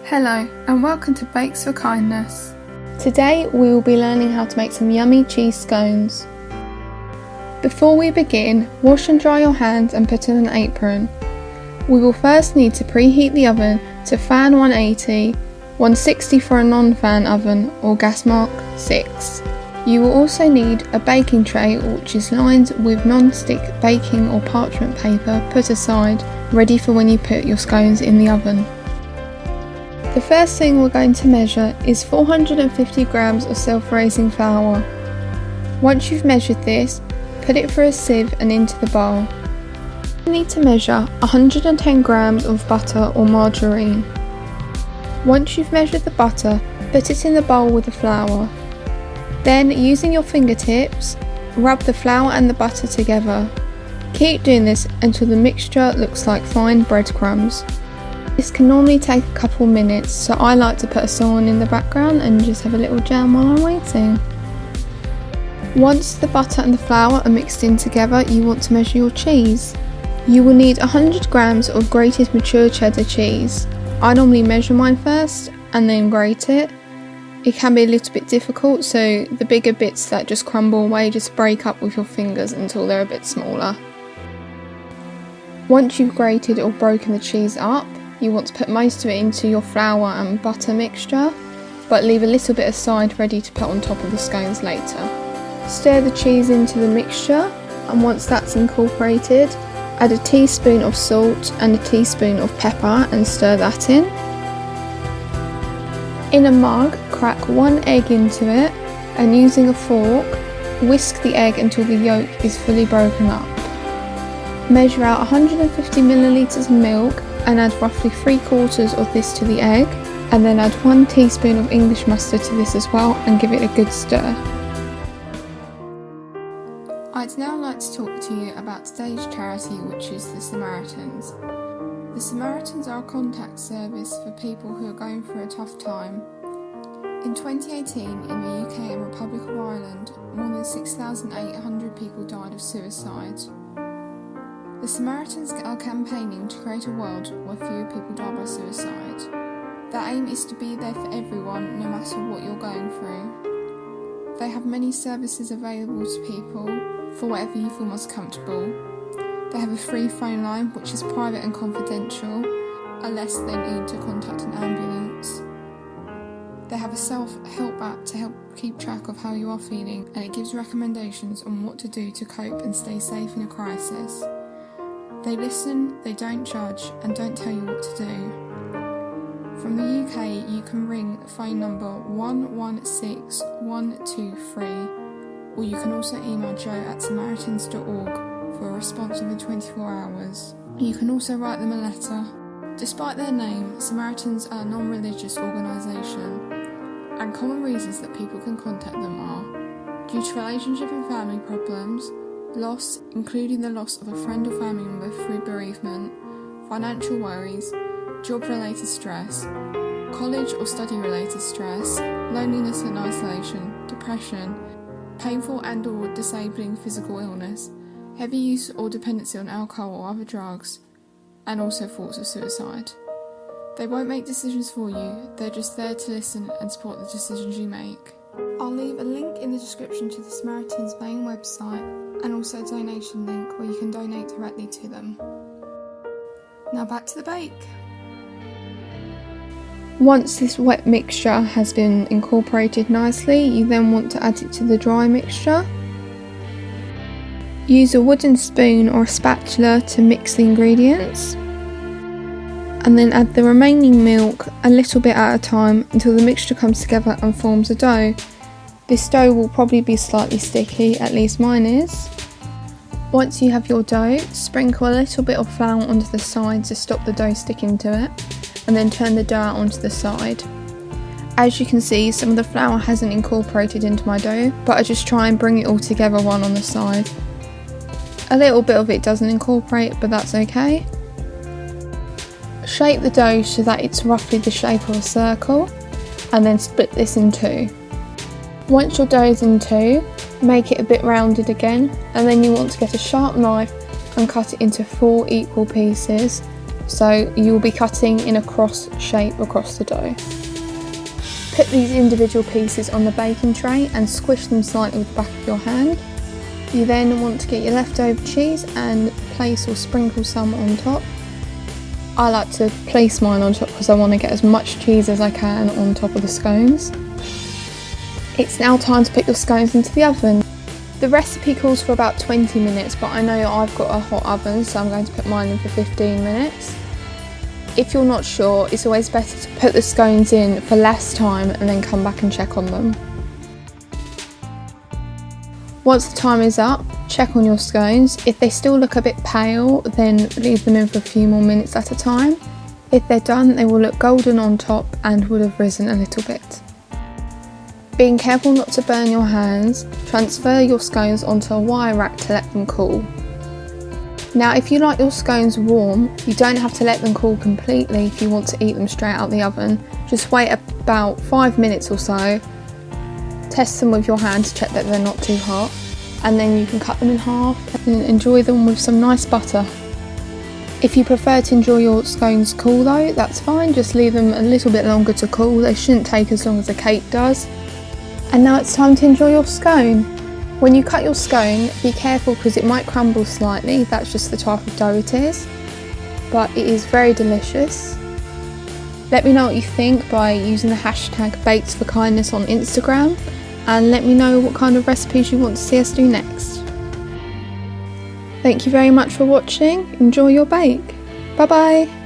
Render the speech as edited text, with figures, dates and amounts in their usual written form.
Hello and welcome to Bakes for Kindness. Today we will be learning how to make some yummy cheese scones. Before we begin, wash and dry your hands and put in an apron. We will first need to preheat the oven to fan 180, 160 for a non-fan oven or gas mark 6. You will also need a baking tray which is lined with non-stick baking or parchment paper put aside, ready for when you put your scones in the oven. The first thing we're going to measure is 450 grams of self-raising flour. Once you've measured this, put it through a sieve and into the bowl. You need to measure 110 grams of butter or margarine. Once you've measured the butter, put it in the bowl with the flour. Then, using your fingertips, rub the flour and the butter together. Keep doing this until the mixture looks like fine breadcrumbs. This can normally take a couple minutes, so I like to put a song in the background and just have a little jam while I'm waiting. Once the butter and the flour are mixed in together, you want to measure your cheese. You will need 100 grams of grated mature cheddar cheese. I normally measure mine first and then grate it. It can be a little bit difficult, so the bigger bits that just crumble away, just break up with your fingers until they're a bit smaller. Once you've grated or broken the cheese up, you want to put most of it into your flour and butter mixture, but leave a little bit aside ready to put on top of the scones later. Stir the cheese into the mixture, and once that's incorporated, add a teaspoon of salt and a teaspoon of pepper and stir that in. In a mug, crack 1 egg into it, and using a fork, whisk the egg until the yolk is fully broken up. Measure out 150 millilitres of milk and add roughly 3/4 of this to the egg, and then add 1 teaspoon of English mustard to this as well and give it a good stir. I'd now like to talk to you about today's charity, which is the Samaritans. The Samaritans are a contact service for people who are going through a tough time. In 2018, in the UK and Republic of Ireland, more than 6,800 people died of suicide. The Samaritans are campaigning to create a world where fewer people die by suicide. Their aim is to be there for everyone, no matter what you're going through. They have many services available to people for whatever you feel most comfortable. They have a free phone line which is private and confidential, unless they need to contact an ambulance. They have a self-help app to help keep track of how you are feeling, and it gives recommendations on what to do to cope and stay safe in a crisis. They listen, they don't judge, and don't tell you what to do. From the UK, you can ring phone number 116123, or you can also email joe@samaritans.org for a response within 24 hours. You can also write them a letter. Despite their name, Samaritans are a non-religious organisation, and common reasons that people can contact them are due to relationship and family problems, loss, including the loss of a friend or family member through bereavement, financial worries, job-related stress, college or study-related stress, loneliness and isolation, depression, painful and or disabling physical illness, heavy use or dependency on alcohol or other drugs, and also thoughts of suicide. They won't make decisions for you, they're just there to listen and support the decisions you make. I'll leave a link in the description to the Samaritans' main website and also a donation link where you can donate directly to them. Now back to the bake. Once this wet mixture has been incorporated nicely, you then want to add it to the dry mixture. Use a wooden spoon or a spatula to mix the ingredients, and then add the remaining milk a little bit at a time until the mixture comes together and forms a dough. This dough will probably be slightly sticky, at least mine is. Once you have your dough, sprinkle a little bit of flour onto the side to stop the dough sticking to it, and then turn the dough out onto the side. As you can see, some of the flour hasn't incorporated into my dough, but I just try and bring it all together one on the side. A little bit of it doesn't incorporate, but that's okay. Shape the dough so that it's roughly the shape of a circle, and then split this in two. Once your dough is in two, make it a bit rounded again, and then you want to get a sharp knife and cut it into 4 equal pieces, so you will be cutting in a cross shape across the dough. Put these individual pieces on the baking tray and squish them slightly with the back of your hand. You then want to get your leftover cheese and place or sprinkle some on top. I like to place mine on top because I want to get as much cheese as I can on top of the scones. It's now time to put your scones into the oven. The recipe calls for about 20 minutes, but I know I've got a hot oven, so I'm going to put mine in for 15 minutes. If you're not sure, it's always better to put the scones in for less time and then come back and check on them. Once the time is up, check on your scones. If they still look a bit pale, then leave them in for a few more minutes at a time. If they're done, they will look golden on top and would have risen a little bit. Being careful not to burn your hands, transfer your scones onto a wire rack to let them cool. Now, if you like your scones warm, you don't have to let them cool completely if you want to eat them straight out the oven. Just wait about 5 minutes or so, test them with your hand to check that they're not too hot, and then you can cut them in half and enjoy them with some nice butter. If you prefer to enjoy your scones cool though, that's fine, just leave them a little bit longer to cool. They shouldn't take as long as a cake does. And now it's time to enjoy your scone. When you cut your scone, be careful because it might crumble slightly, that's just the type of dough it is, but it is very delicious. Let me know what you think by using the hashtag #BakesForKindness on Instagram, and let me know what kind of recipes you want to see us do next. Thank you very much for watching, enjoy your bake, bye bye!